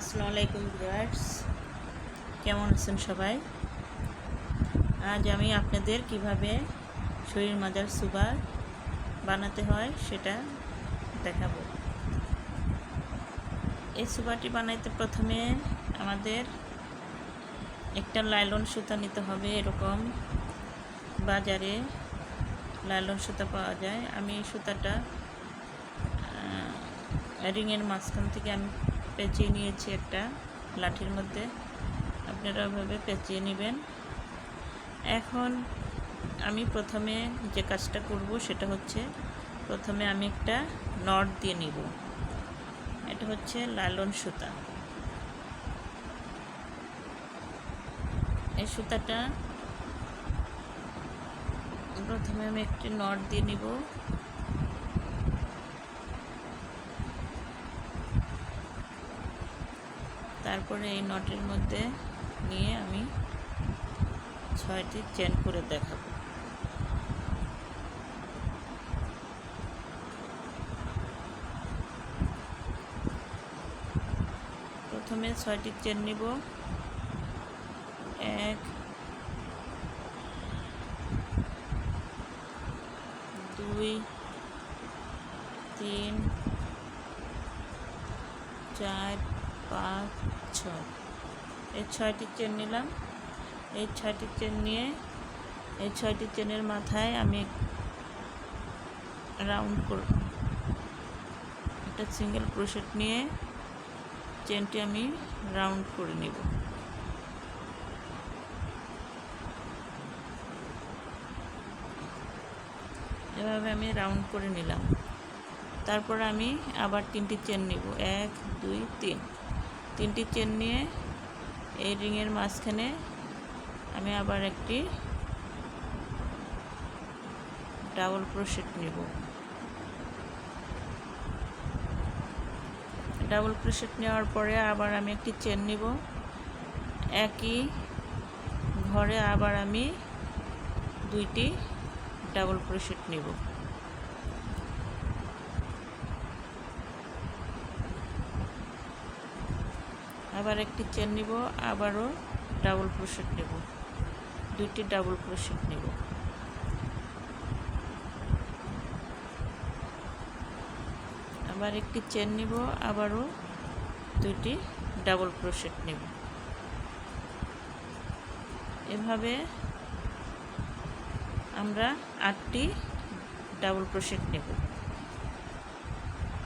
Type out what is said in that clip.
আসসালামু আলাইকুম ভিউয়ার্স, কেমন আছেন সবাই? আজ আমি আপনাদের কিভাবে শরীর মাজার সুবা বানাতে হয় সেটা দেখাবো। এই সুবাটি বানাইতে প্রথমে আমাদের একটা লাইলন সুতা নিতে হবে। এরকম বাজারে লাইলন সুতা পাওয়া যায়। আমি এই সুতাটা রিংয়ের মাঝখান থেকে আমি পেঁচিয়ে নিয়েছি একটা লাঠির মধ্যে। আপনারা ওইভাবে পেঁচিয়ে নেবেন। এখন আমি প্রথমে যে কাজটা করব সেটা হচ্ছে, প্রথমে আমি একটা নট দিয়ে নিব। এটা হচ্ছে লাইলন সুতা। এই সুতাটা প্রথমে আমি একটি নট দিয়ে নিব। তারপরে এই নটের মধ্যে নিয়ে আমি 6টি চেন করে দেখাবো। প্রথমে 6টি চেন নিব। 1 2 3 4 5 6 এই 6টি চেন নিলাম। এই 6টি চেন নিয়ে এই 6টি চেনের মাথায় আমি রাউন্ড করব। একটা সিঙ্গেল ক্রোশেট নিয়ে চেনটি আমি রাউন্ড করে নেব। এভাবে আমি রাউন্ড করে নিলাম। তারপর আমি আবার 3টি চেন নিব। 1 2 3 3টি চেন নিয়ে এই রিংয়ের মাঝখানে আমি আবার একটি ডাবল ক্রোশেট নিব। ডাবল ক্রোশেট নেওয়ার পরে আবার আমি একটি চেন নিব। একই ঘরে আবার আমি 2টি ডাবল ক্রোশেট নিব। আবার একটি চেন নিব, আবারও ডাবল ক্রোশেট নেব, 2টি ডাবল ক্রোশেট নেব। আবার একটি চেন নিব, আবারও 2টি ডাবল ক্রোশেট নেব। এভাবে আমরা 8টি ডাবল ক্রোশেট নেব।